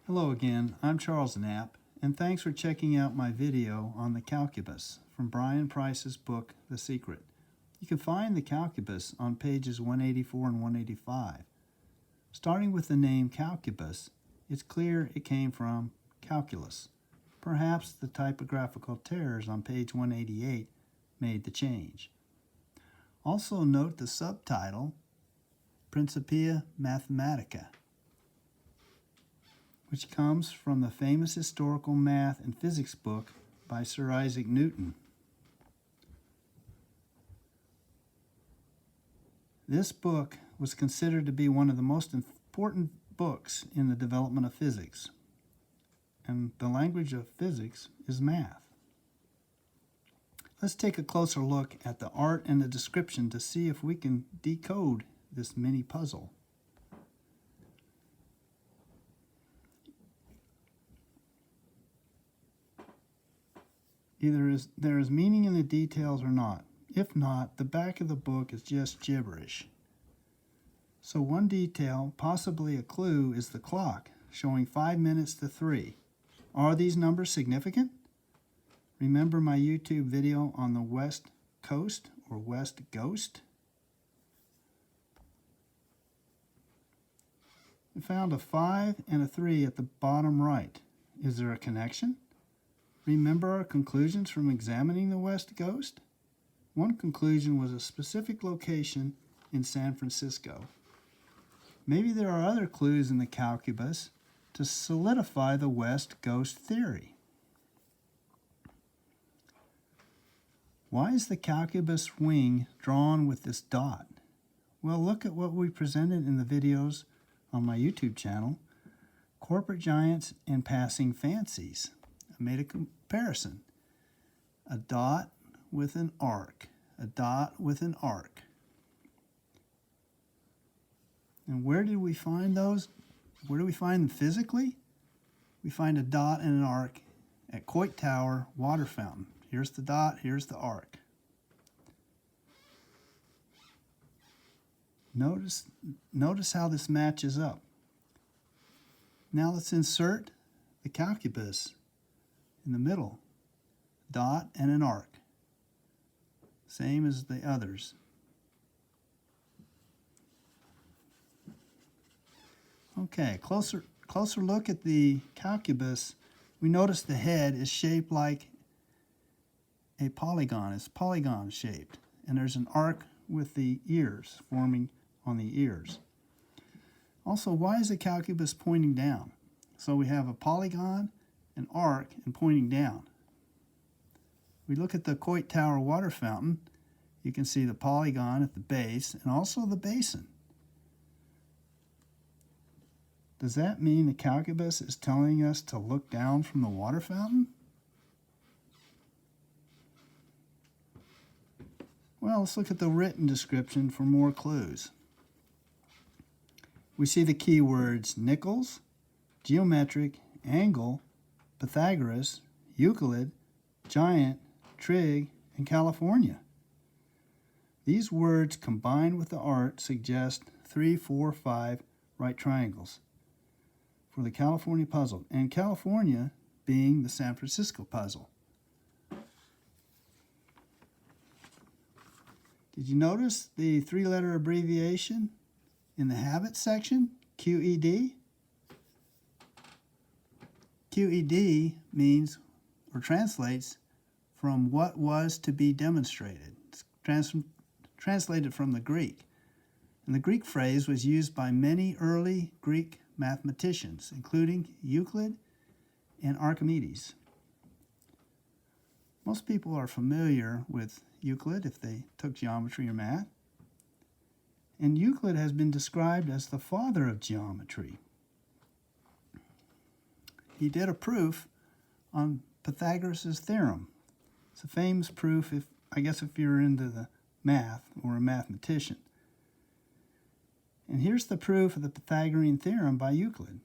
Hello again, I'm Charles Knapp, and thanks for checking out my video on the Calcubus from Byron Preiss's book, The Secret. You can find the Calcubus on pages 184 and 185. Starting with the name Calcubus, it's clear it came from calculus. Perhaps the typographical errors on page 188 made the change. Also note the subtitle, Principia Mathematica, which comes from the famous historical math and physics book by Sir Isaac Newton. This book was considered to be one of the most important books in the development of physics, and the language of physics is math. Let's take a closer look at the art and the description to see if we can decode this mini puzzle. Either there is meaning in the details or not. If not, the back of the book is just gibberish. So one detail, possibly a clue, is the clock, showing 5 minutes to 3. Are these numbers significant? Remember my YouTube video on the West Coast or West Ghost? I found a 5 and a 3 at the bottom right. Is there a connection? Remember our conclusions from examining the West Ghost? One conclusion was a specific location in San Francisco. Maybe there are other clues in the Calcubus to solidify the West Ghost theory. Why is the Calcubus wing drawn with this dot? Well, look at what we presented in the videos on my YouTube channel, Corporate Giants and Passing Fancies. I made a comparison. A dot with an arc. A dot with an arc. And where did we find those? Where do we find them physically? We find a dot and an arc at Coit Tower water fountain. Here's the dot, here's the arc. Notice how this matches up. Now let's insert the Calcubus in the middle. Dot and an arc. Same as the others. Okay, closer look at the Calcubus. We notice the head is shaped like a polygon. It's polygon shaped. And there's an arc with the ears forming on the ears. Also, why is the Calcubus pointing down? So we have a polygon, an arc, and pointing down. We look at the Coit Tower water fountain. You can see the polygon at the base and also the basin. Does that mean the Calcubus is telling us to look down from the water fountain? Well, let's look at the written description for more clues. We see the keywords nickels, geometric, angle, Pythagoras, Euclid, giant, trig, and California. These words combined with the art suggest 3, 4, 5 right triangles for the California puzzle, and California being the San Francisco puzzle. Did you notice the 3-letter abbreviation in the habit section, QED? QED means or translates from what was to be demonstrated. It's translated from the Greek. And the Greek phrase was used by many early Greek mathematicians, including Euclid and Archimedes. Most people are familiar with Euclid if they took geometry or math. And Euclid has been described as the father of geometry. He did a proof on Pythagoras' theorem. It's a famous proof, if you're into the math or a mathematician. And here's the proof of the Pythagorean theorem by Euclid.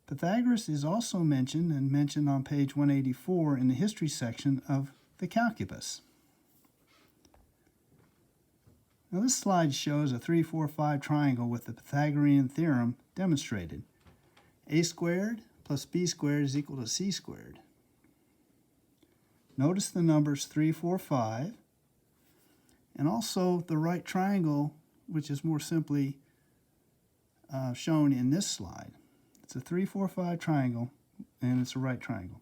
Pythagoras is also mentioned on page 184 in the history section of the Calcubus. Now this slide shows a 3, 4, 5 triangle with the Pythagorean theorem demonstrated. A squared plus b squared is equal to c squared. Notice the numbers 3, 4, 5, and also the right triangle, which is more simply shown in this slide. It's a 3, 4, 5 triangle, and it's a right triangle.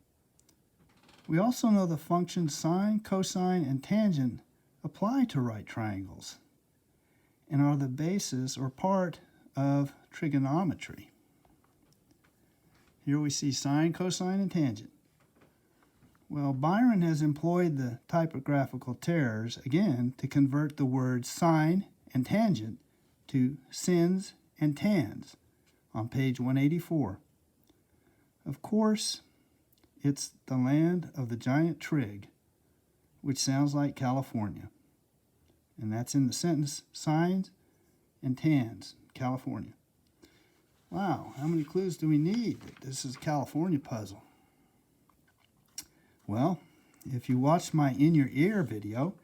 We also know the functions sine, cosine, and tangent apply to right triangles and are the basis or part of trigonometry. Here we see sine, cosine, and tangent. Well, Byron has employed the typographical terrors again to convert the words sine and tangent to sins and tans on page 184. Of course, it's the land of the giant trig, which sounds like California. And that's in the sentence, sines and tans, California. Wow, how many clues do we need? This is a California puzzle. Well, if you watched my In Your Ear video,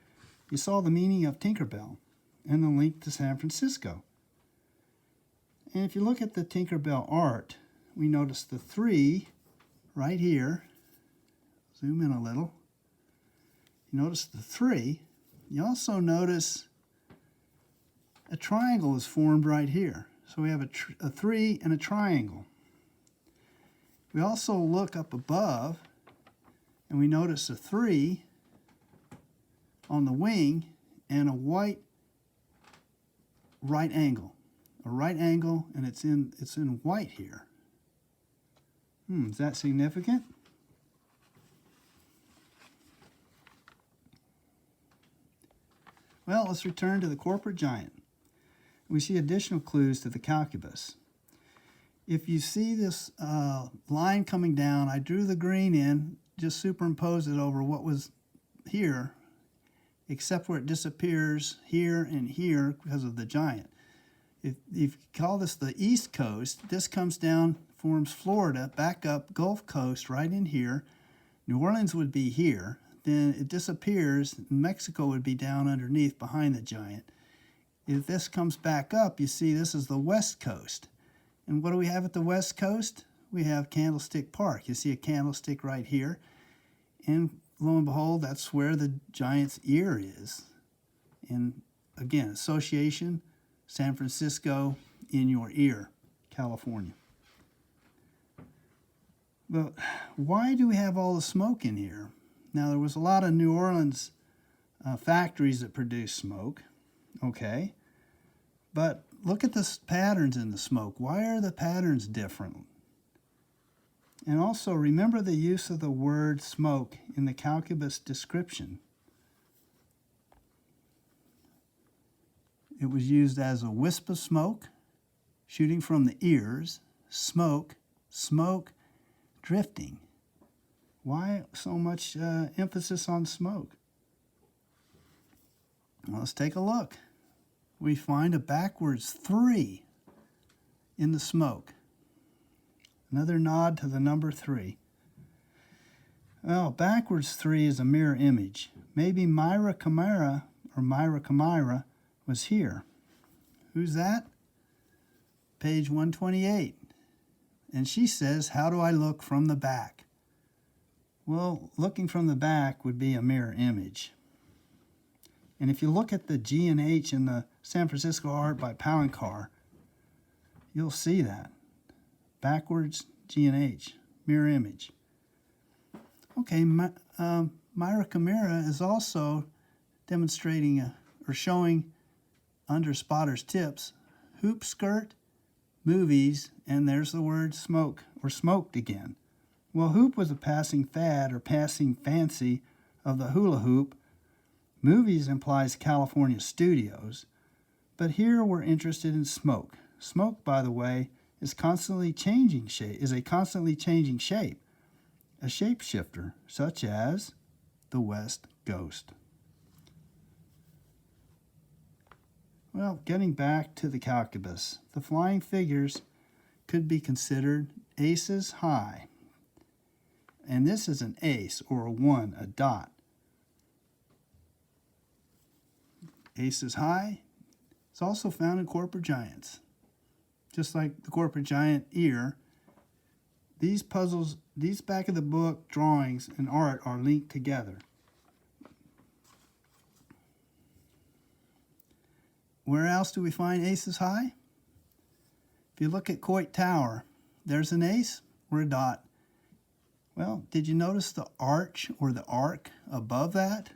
you saw the meaning of Tinkerbell and the link to San Francisco. And if you look at the Tinkerbell art, we notice the 3 right here. Zoom in a little. You notice the 3. You also notice a triangle is formed right here. So we have a 3 and a triangle. We also look up above and we notice a 3 on the wing and a white right angle. A right angle, and it's in white here. Is that significant? Well, let's return to the corporate giant. We see additional clues to the Calcubus. If you see this line coming down, I drew the green in, just superimposed it over what was here, except where it disappears here and here because of the giant. If you call this the East Coast, this comes down, forms Florida, back up, Gulf Coast right in here. New Orleans would be here. Then it disappears, and Mexico would be down underneath behind the giant. If this comes back up, you see this is the West Coast. And what do we have at the West Coast? We have Candlestick Park. You see a candlestick right here. And lo and behold, that's where the giant's ear is. And again, association, San Francisco, in your ear, California. But why do we have all the smoke in here? Now, there was a lot of New Orleans factories that produce smoke, okay? But look at the patterns in the smoke. Why are the patterns different? And also, remember the use of the word smoke in the Calcubus description. It was used as a wisp of smoke, shooting from the ears, smoke, smoke, drifting. Why so much emphasis on smoke? Well, let's take a look. We find a backwards 3 in the smoke. Another nod to the number 3. Well, backwards 3 is a mirror image. Maybe Myra Camara was here. Who's that? Page 128. And she says, how do I look from the back? Well, looking from the back would be a mirror image. And if you look at the G and H in the San Francisco art by Palancar, you'll see that. Backwards, G and H, mirror image. Okay, Myra Camara is also demonstrating or showing under Spotter's tips, hoop skirt, movies, and there's the word smoke or smoked again. Well, hoop was a passing fad or passing fancy of the hula hoop. Movies implies California studios, but here we're interested in smoke. Smoke, by the way, is a constantly changing shape, a shapeshifter, such as the West Ghost. Well, getting back to the Calcubus, the flying figures could be considered aces high. And this is an ace, or a 1, a dot. Aces high. It's also found in corporate giants. Just like the corporate giant ear, these puzzles, these back of the book drawings and art are linked together. Where else do we find aces high? If you look at Coit Tower, there's an ace or a dot. Well, did you notice the arch or the arc above that?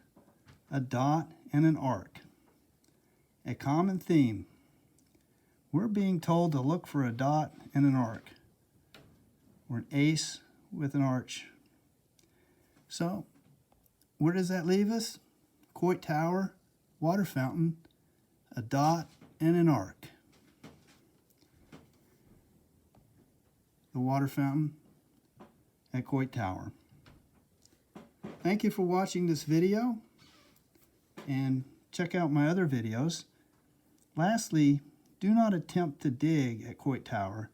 A dot and an arc. A common theme. We're being told to look for a dot and an arc, or an ace with an arch. So, where does that leave us? Coit Tower, water fountain, a dot and an arc. The water fountain at Coit Tower. Thank you for watching this video, and check out my other videos. Lastly, do not attempt to dig at Coit Tower,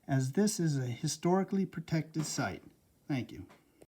as this is a historically protected site. Thank you.